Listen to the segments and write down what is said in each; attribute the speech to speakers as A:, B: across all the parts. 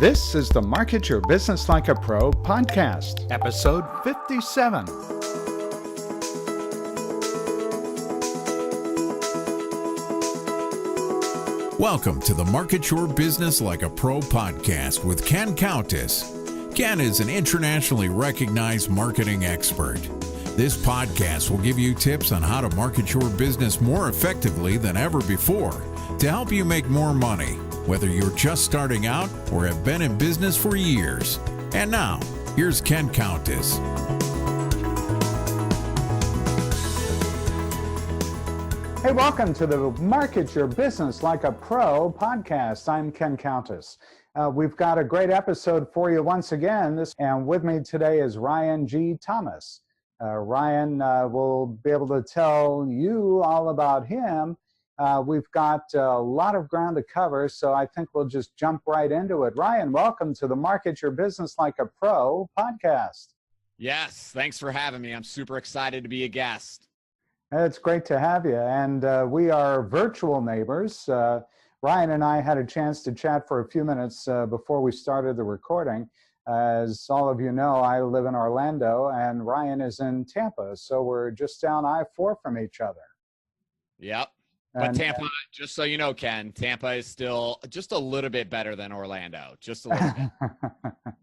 A: This is the Market Your Business Like a Pro podcast, episode 57.
B: Welcome to the Market Your Business Like a Pro podcast with Ken Countess. Ken is an internationally recognized marketing expert. This podcast will give you tips on how to market your business more effectively than ever before to help you make more money, whether you're just starting out or have been in business for years. And now, here's Ken Countess.
A: Hey, welcome to the Market Your Business Like a Pro podcast. I'm Ken Countess. We've got a great episode for you once again, and with me today is Ryan G. Thomas. Ryan will be able to tell you all about him. We've got a lot of ground to cover, so I think we'll just jump right into it. Ryan, welcome to the Market Your Business Like a Pro podcast.
C: Yes, thanks for having me. I'm super excited to be a guest.
A: It's great to have you, and we are virtual neighbors. Ryan and I had a chance to chat for a few minutes before we started the recording. As all of you know, I live in Orlando, and Ryan is in Tampa, so we're just down I-4 from each other.
C: Yep. But Tampa, just so you know, Ken, Tampa is still just a little bit better than Orlando, just a little bit.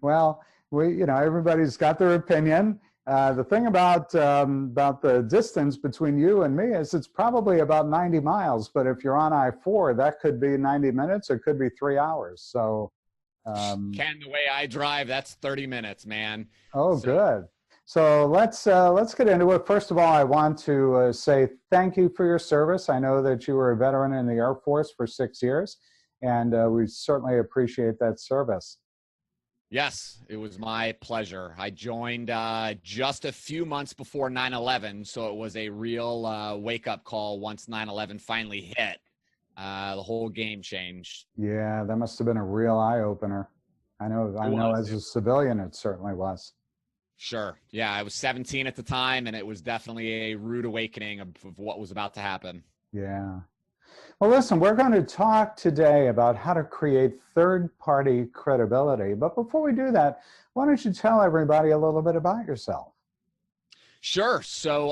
A: Well, everybody's got their opinion. The thing about the distance between you and me is it's probably about 90 miles, but if you're on I-4, that could be 90 minutes, it could be 3 hours. So,
C: Ken, the way I drive, that's 30 minutes, man.
A: Oh, good. So let's get into it. First of all, I want to say thank you for your service. I know that you were a veteran in the Air Force for 6 years, and we certainly appreciate that service.
C: Yes, it was my pleasure. I joined just a few months before 9/11, so it was a real wake-up call once 9/11 finally hit. The whole game changed.
A: Yeah, that must have been a real eye-opener. I know as a civilian, it certainly was.
C: Sure. Yeah, I was 17 at the time, and it was definitely a rude awakening of what was about to happen.
A: Yeah. Well, listen, we're going to talk today about how to create third-party credibility. But before we do that, why don't you tell everybody a little bit about yourself?
C: Sure. So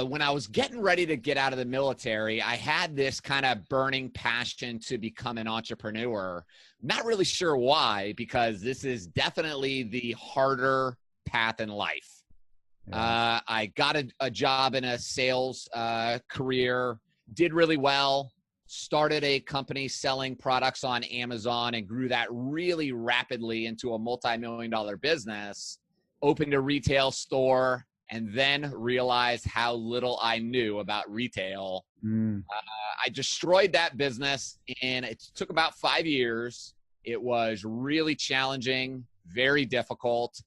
C: when I was getting ready to get out of the military, I had this kind of burning passion to become an entrepreneur. Not really sure why, because this is definitely the harder path in life. Yeah. I got a job in a sales career, did really well, started a company selling products on Amazon and grew that really rapidly into a multi-million-dollar business, opened a retail store, and then realized how little I knew about retail. I destroyed that business, and it took about 5 years. It was really challenging, very difficult.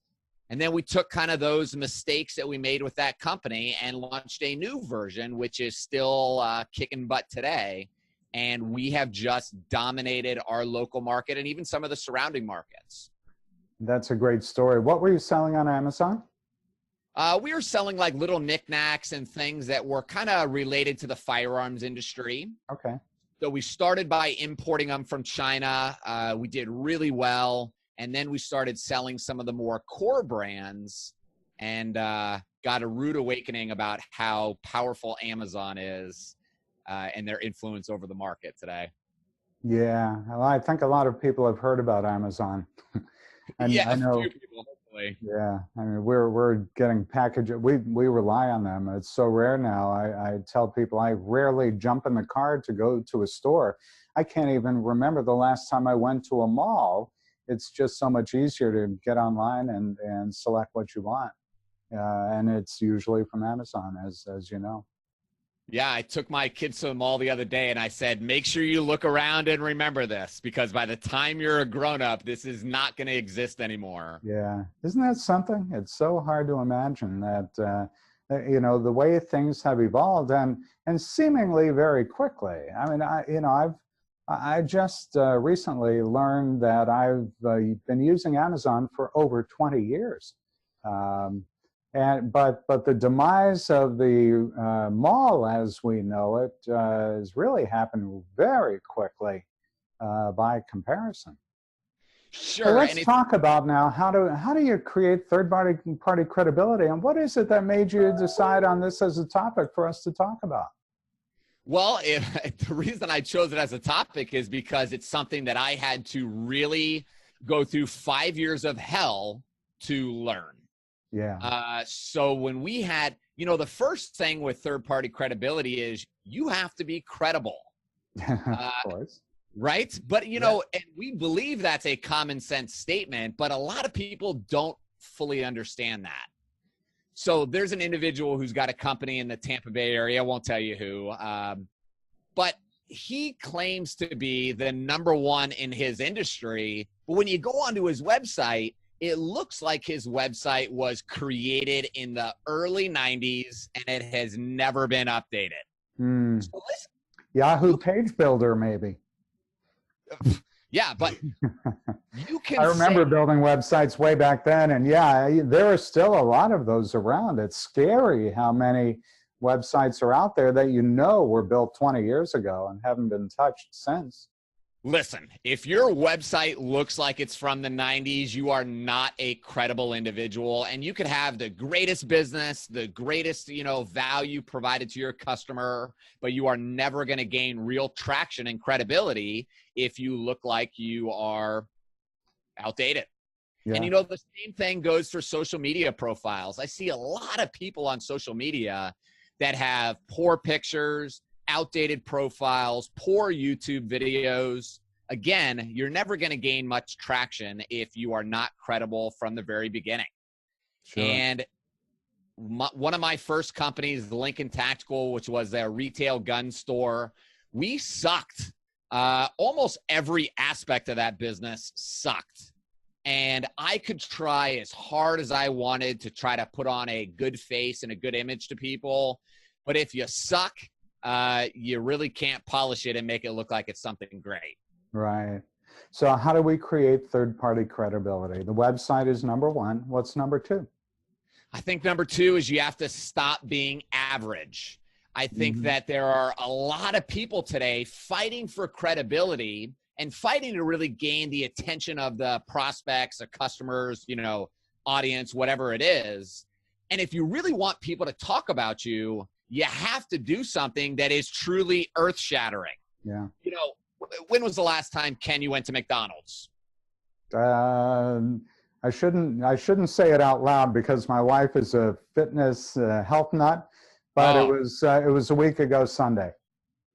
C: And then we took kind of those mistakes that we made with that company and launched a new version, which is still kicking butt today. And we have just dominated our local market and even some of the surrounding markets.
A: That's a great story. What were you selling on Amazon?
C: We were selling like little knickknacks and things that were kind of related to the firearms industry.
A: Okay.
C: So we started by importing them from China. We did really well. And then we started selling some of the more core brands and got a rude awakening about how powerful Amazon is and their influence over the market today.
A: Yeah, well, I think a lot of people have heard about Amazon. And
C: yeah,
A: I know,
C: a few people, hopefully.
A: Yeah, I mean, we're getting packaged. We rely on them. It's so rare now. I tell people I rarely jump in the car to go to a store. I can't even remember the last time I went to a mall. It's just so much easier to get online and select what you want. And it's usually from Amazon, as you know.
C: Yeah, I took my kids to the mall the other day and I said, make sure you look around and remember this, because by the time you're a grown-up, this is not going to exist anymore.
A: Yeah. Isn't that something? It's so hard to imagine that, the way things have evolved and seemingly very quickly. I mean, I just recently learned that I've been using Amazon for over 20 years. But the demise of the mall as we know it has really happened very quickly by comparison.
C: Sure.
A: Well, let's talk about now how do you create third party credibility, and what is it that made you decide on this as a topic for us to talk about?
C: Well, the reason I chose it as a topic is because it's something that I had to really go through 5 years of hell to learn.
A: Yeah.
C: So when we had, the first thing with third-party credibility is you have to be credible.
A: Of course.
C: Right? But, and we believe that's a common sense statement, but a lot of people don't fully understand that. So there's an individual who's got a company in the Tampa Bay area. I won't tell you who, but he claims to be the number one in his industry. But when you go onto his website, it looks like his website was created in the early 90s and it has never been updated. So listen,
A: Yahoo Page Builder, maybe.
C: Yeah, but you can.
A: I remember building websites way back then, and there are still a lot of those around. It's scary how many websites are out there that were built 20 years ago and haven't been touched since.
C: Listen, if your website looks like it's from the 90s, you are not a credible individual, and you could have the greatest business, the greatest, value provided to your customer, but you are never going to gain real traction and credibility if you look like you are outdated. Yeah. And the same thing goes for social media profiles. I see a lot of people on social media that have poor pictures, outdated profiles, poor YouTube videos. Again, you're never going to gain much traction if you are not credible from the very beginning. Sure. And one of my first companies, Lincoln Tactical, which was a retail gun store, we sucked. Almost every aspect of that business sucked. And I could try as hard as I wanted to try to put on a good face and a good image to people. But if you suck, you really can't polish it and make it look like it's something great.
A: Right. So how do we create third-party credibility? The website is number one. What's number two?
C: I think number two is you have to stop being average. I think that there are a lot of people today fighting for credibility and fighting to really gain the attention of the prospects, the customers, audience, whatever it is. And if you really want people to talk about you, you have to do something that is truly earth-shattering.
A: Yeah.
C: When was the last time, Ken, you went to McDonald's?
A: I shouldn't say it out loud because my wife is a fitness health nut, but it was a week ago Sunday.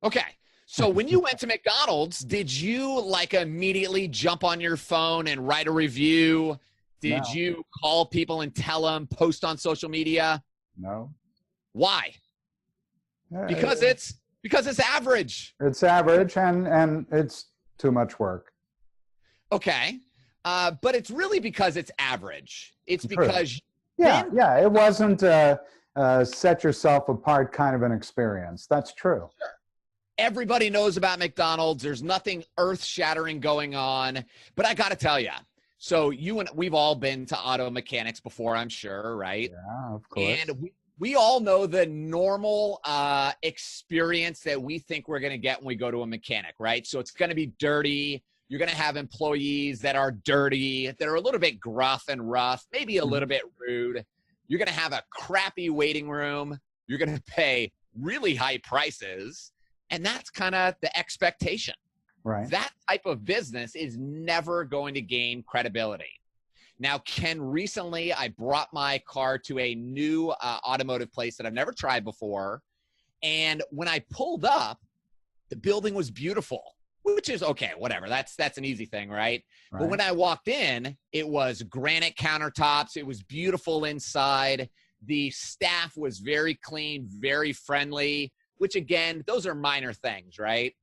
C: Okay. So when you went to McDonald's, did you immediately jump on your phone and write a review? Did you call people and tell them, post on social media?
A: No.
C: Why? Because it's average.
A: It's average and it's too much work.
C: Okay. But it's really because it's average. It's because
A: it wasn't set yourself apart kind of an experience. That's true.
C: Sure. Everybody knows about McDonald's. There's nothing earth-shattering going on. But I got to tell you, so we've all been to auto mechanics before, I'm sure, right?
A: Yeah, of course.
C: And we all know the normal experience that we think we're going to get when we go to a mechanic, right? So it's going to be dirty. You're going to have employees that are dirty, that are a little bit gruff and rough, maybe a little bit rude. You're going to have a crappy waiting room. You're going to pay really high prices. And that's kind of the expectation.
A: Right.
C: That type of business is never going to gain credibility. Now, Ken, recently I brought my car to a new automotive place that I've never tried before. And when I pulled up, the building was beautiful, which is okay, whatever. That's an easy thing, right? But when I walked in, it was granite countertops. It was beautiful inside. The staff was very clean, very friendly, which again, those are minor things, right?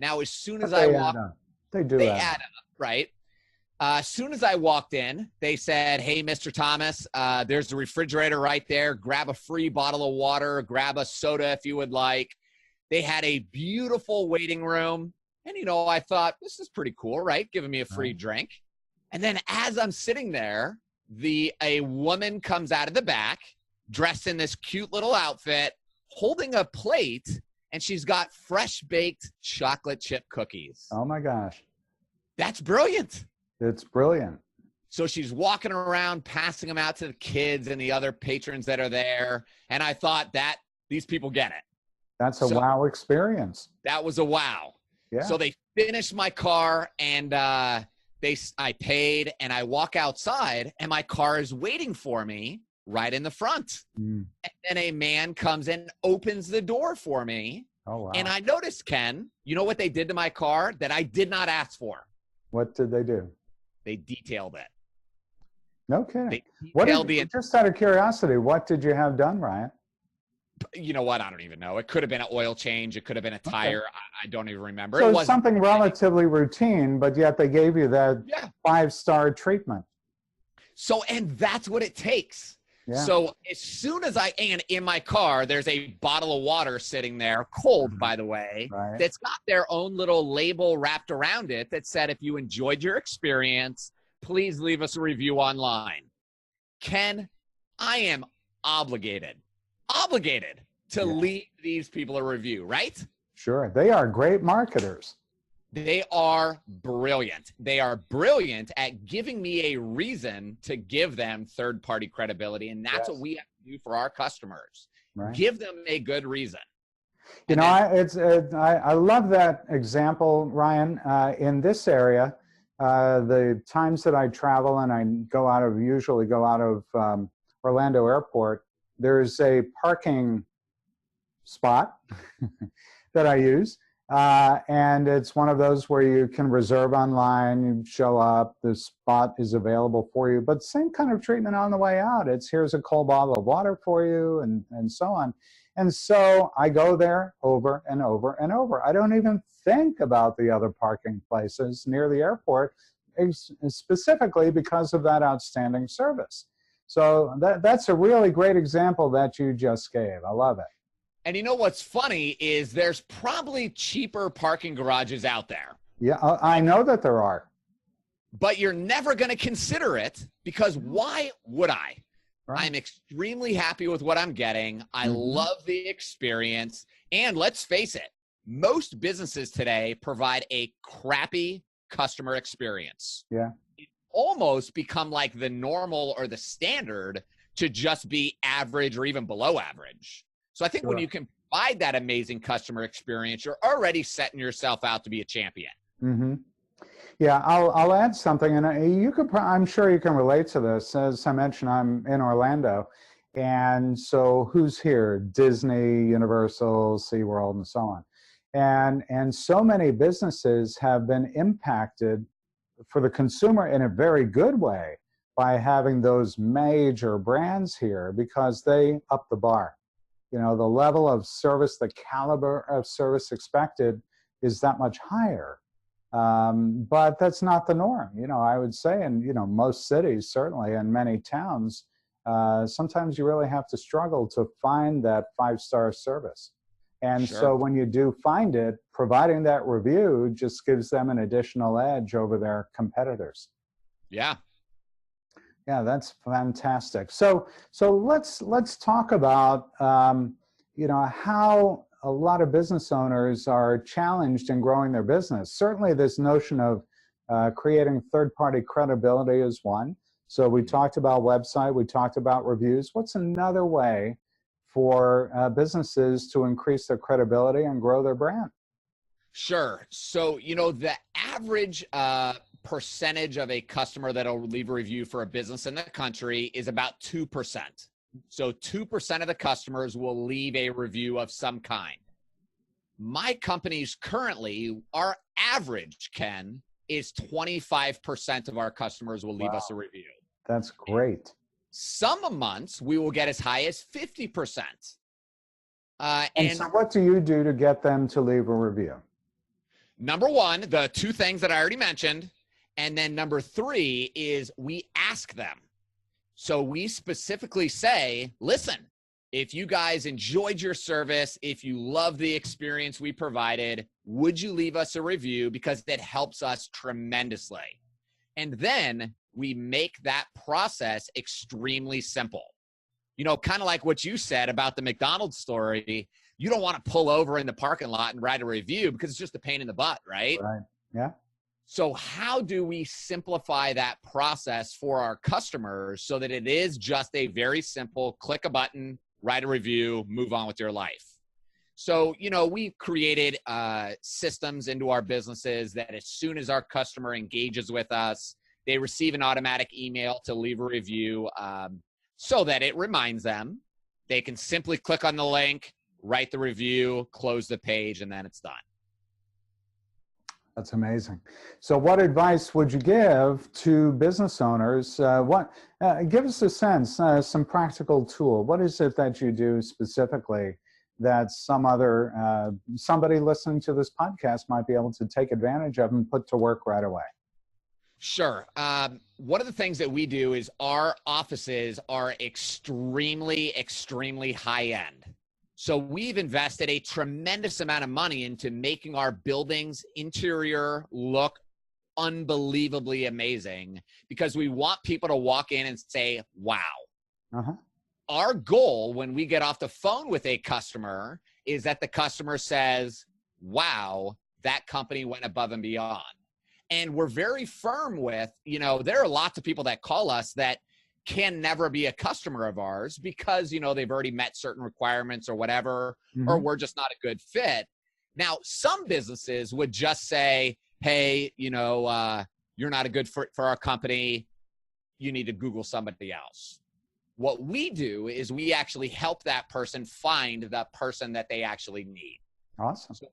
C: Now, as soon as I walked, they add up, right? As soon as I walked in, they said, "Hey, Mr. Thomas, there's the refrigerator right there. Grab a free bottle of water, grab a soda if you would like." They had a beautiful waiting room. And, I thought, this is pretty cool, right? Giving me a free drink. And then as I'm sitting there, a woman comes out of the back dressed in this cute little outfit, holding a plate, and she's got fresh baked chocolate chip cookies.
A: Oh my gosh.
C: That's brilliant.
A: It's brilliant.
C: So she's walking around, passing them out to the kids and the other patrons that are there. And I thought that these people get it.
A: That's a wow experience.
C: That was a wow.
A: Yeah.
C: So they finished my car, and I paid, and I walk outside, and my car is waiting for me right in the front. And then a man comes and opens the door for me.
A: Oh, wow.
C: And I noticed, Ken, you know what they did to my car that I did not ask for?
A: What did they do?
C: They detailed it.
A: No kidding.
C: They
A: What
C: detailed
A: just out of curiosity, what did you have done, Ryan?
C: You know what? I don't even know. It could have been an oil change. It could have been a tire. Okay. I don't even remember.
A: So
C: it was
A: something relatively routine, but yet they gave you that 5-star treatment.
C: So, and that's what it takes. Yeah. So as soon as and in my car, there's a bottle of water sitting there, cold, by the way, that's got their own little label wrapped around it that said, if you enjoyed your experience, please leave us a review online. Ken, I am obligated to leave these people a review, right?
A: Sure. They are great marketers.
C: They are brilliant. They are brilliant at giving me a reason to give them third-party credibility, and that's what we have to do for our customers. Right. Give them a good reason.
A: You know, I love that example, Ryan. In this area, the times that I travel and I usually go out of Orlando Airport, there's a parking spot that I use. And it's one of those where you can reserve online, you show up, the spot is available for you, but same kind of treatment on the way out. It's here's a cold bottle of water for you and so on. And so I go there over and over and over. I don't even think about the other parking places near the airport, specifically because of that outstanding service. So that's a really great example that you just gave. I love it.
C: And you know what's funny is there's probably cheaper parking garages out there.
A: Yeah, I know that there are.
C: But you're never going to consider it because why would I? Right. I'm extremely happy with what I'm getting. I love the experience. And let's face it, most businesses today provide a crappy customer experience.
A: Yeah.
C: It's almost become like the normal or the standard to just be average or even below average. So I think when you can provide that amazing customer experience, you're already setting yourself out to be a champion.
A: Mm-hmm. Yeah, I'll add something, and I'm sure you can relate to this. As I mentioned, I'm in Orlando, and so who's here? Disney, Universal, SeaWorld, and so on. And so many businesses have been impacted for the consumer in a very good way by having those major brands here because they up the bar. You know, the level of service, the caliber of service expected is that much higher. But that's not the norm. You know, I would say in, most cities, certainly, and many towns, sometimes you really have to struggle to find that 5-star service. And so when you do find it, providing that review just gives them an additional edge over their competitors.
C: Yeah.
A: Yeah, that's fantastic. So let's talk about how a lot of business owners are challenged in growing their business. Certainly, this notion of creating third-party credibility is one. So we talked about website, we talked about reviews. What's another way for businesses to increase their credibility and grow their brand?
C: Sure. So the average percentage of a customer that'll leave a review for a business in the country is about 2%. So 2% of the customers will leave a review of some kind. My company's currently, our average, Ken, is 25% of our customers will leave us a review.
A: That's great.
C: Some months we will get as high as 50%.
A: And so what do you do to get them to leave a review?
C: Number one, the two things that I already mentioned. And then number three is we ask them. So we specifically say, listen, if you guys enjoyed your service, if you love the experience we provided, would you leave us a review? Because it helps us tremendously. And then we make that process extremely simple. kind of like what you said about the McDonald's story. You don't want to pull over in the parking lot and write a review because it's just a pain in the butt, right?
A: Right. Yeah.
C: So how do we simplify that process for our customers so that it is just a very simple click a button, write a review, move on with your life? So, we've created systems into our businesses that as soon as our customer engages with us, they receive an automatic email to leave a review so that it reminds them. They can simply click on the link, write the review, close the page, and then it's done.
A: That's amazing. So what advice would you give to business owners? Give us a sense, some practical tool. What is it that you do specifically that somebody listening to this podcast might be able to take advantage of and put to work right away?
C: Sure. One of the things that we do is our offices are extremely, extremely high end. So we've invested a tremendous amount of money into making our buildings interior look unbelievably amazing because we want people to walk in and say, wow.
A: Uh-huh.
C: Our goal when we get off the phone with a customer is that the customer says, wow, that company went above and beyond. And we're very firm with, there are lots of people that call us that can never be a customer of ours because, they've already met certain requirements or whatever, or we're just not a good fit. Now, some businesses would just say, hey, you're not a good fit for our company. You need to Google somebody else. What we do is we actually help that person find the person that they actually need.
A: Awesome.
C: So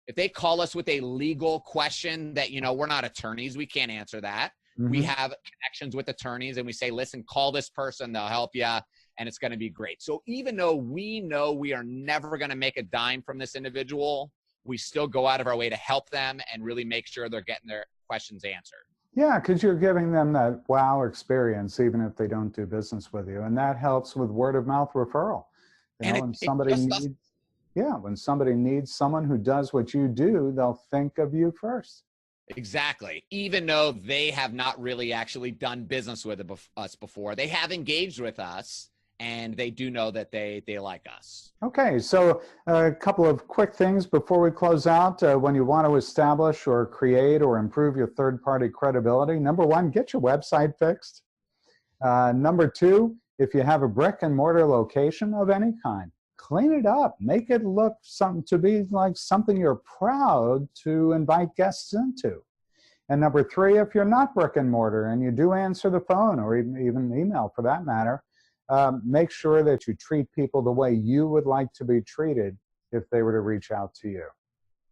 C: if they call us with a legal question that, we're not attorneys, we can't answer that. We have connections with attorneys and we say, listen, call this person, they'll help you, and it's going to be great. So even though we know we are never going to make a dime from this individual, we still go out of our way to help them and really make sure they're getting their questions answered.
A: Yeah, because you're giving them that wow experience, even if they don't do business with you. And that helps with word of mouth referral. When somebody needs someone who does what you do, they'll think of you first.
C: Exactly. Even though they have not really actually done business with us before, they have engaged with us and they do know that they like us.
A: Okay, so a couple of quick things before we close out. When you want to establish or create or improve your third-party credibility, number one, get your website fixed. Number two, if you have a brick and mortar location of any kind, clean it up. Make it look to be like something you're proud to invite guests into. And number three, if you're not brick and mortar and you do answer the phone or even email for that matter, make sure that you treat people the way you would like to be treated if they were to reach out to you,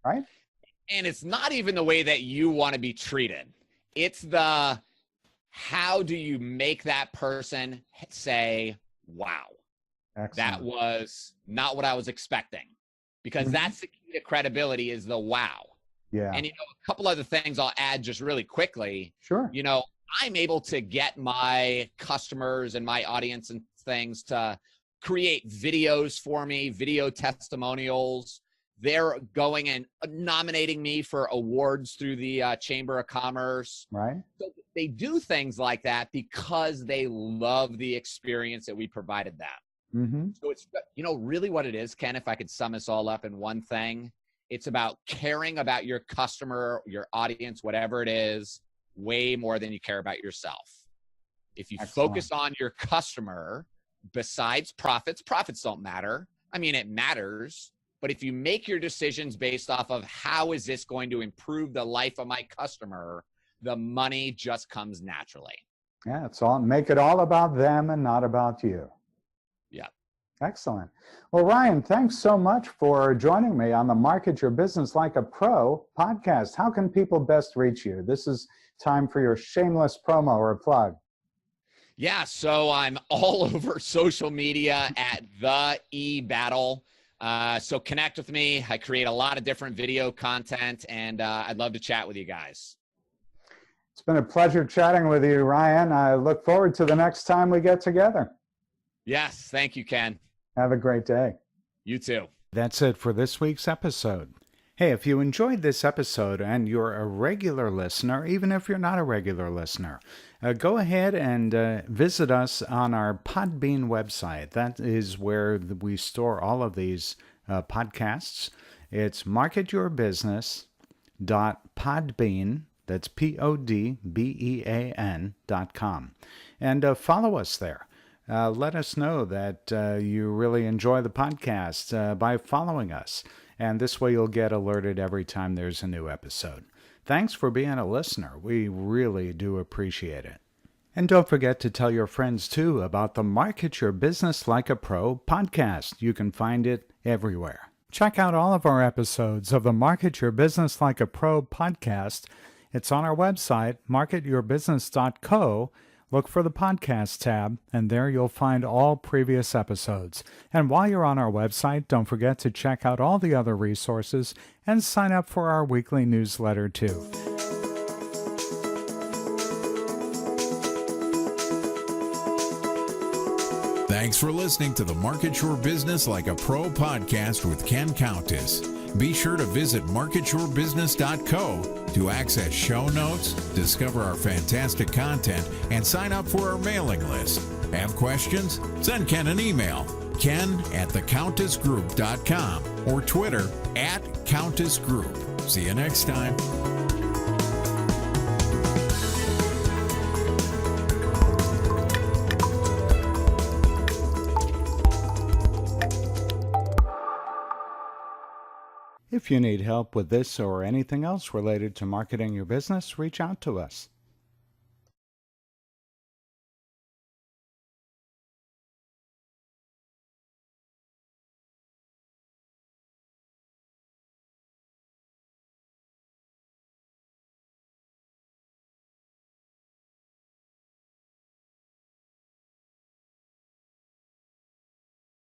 A: right?
C: And it's not even the way that you want to be treated. It's how do you make that person say, wow. Excellent. That was not what I was expecting, because that's the key to credibility is the wow.
A: Yeah.
C: And, a couple other things I'll add just really quickly.
A: Sure.
C: I'm able to get my customers and my audience and things to create videos for me, video testimonials. They're going and nominating me for awards through the Chamber of Commerce.
A: Right.
C: So they do things like that because they love the experience that we provided them. So it's, really what it is, Ken, if I could sum this all up in one thing, it's about caring about your customer, your audience, whatever it is, way more than you care about yourself. If you focus on your customer, besides profits don't matter. I mean, it matters, but if you make your decisions based off of how is this going to improve the life of my customer, the money just comes naturally.
A: Yeah, make it all about them and not about you.
C: Yeah.
A: Excellent. Well, Ryan, thanks so much for joining me on the Market Your Business Like a Pro podcast. How can people best reach you? This is time for your shameless promo or plug.
C: Yeah, so I'm all over social media at The E-Battle. So connect with me. I create a lot of different video content, and I'd love to chat with you guys.
A: It's been a pleasure chatting with you, Ryan. I look forward to the next time we get together.
C: Yes, thank you, Ken.
A: Have a great day.
C: You too.
A: That's it for this week's episode. Hey, if you enjoyed this episode and you're a regular listener, even if you're not a regular listener, go ahead and visit us on our Podbean website. That is where we store all of these podcasts. It's marketyourbusiness.podbean, that's PODBEAN.com. And follow us there. Let us know that you really enjoy the podcast by following us. And this way you'll get alerted every time there's a new episode. Thanks for being a listener. We really do appreciate it. And don't forget to tell your friends, too, about the Market Your Business Like a Pro podcast. You can find it everywhere. Check out all of our episodes of the Market Your Business Like a Pro podcast. It's on our website, marketyourbusiness.co. Look for the podcast tab, and there you'll find all previous episodes. And while you're on our website, don't forget to check out all the other resources and sign up for our weekly newsletter, too.
B: Thanks for listening to the Market Your Business Like a Pro podcast with Ken Countess. Be sure to visit marketyourbusiness.co to access show notes, discover our fantastic content, and sign up for our mailing list. Have questions? Send Ken an email, ken@thecountessgroup.com, or Twitter @CountessGroup. See you next time.
A: If you need help with this or anything else related to marketing your business, reach out to us.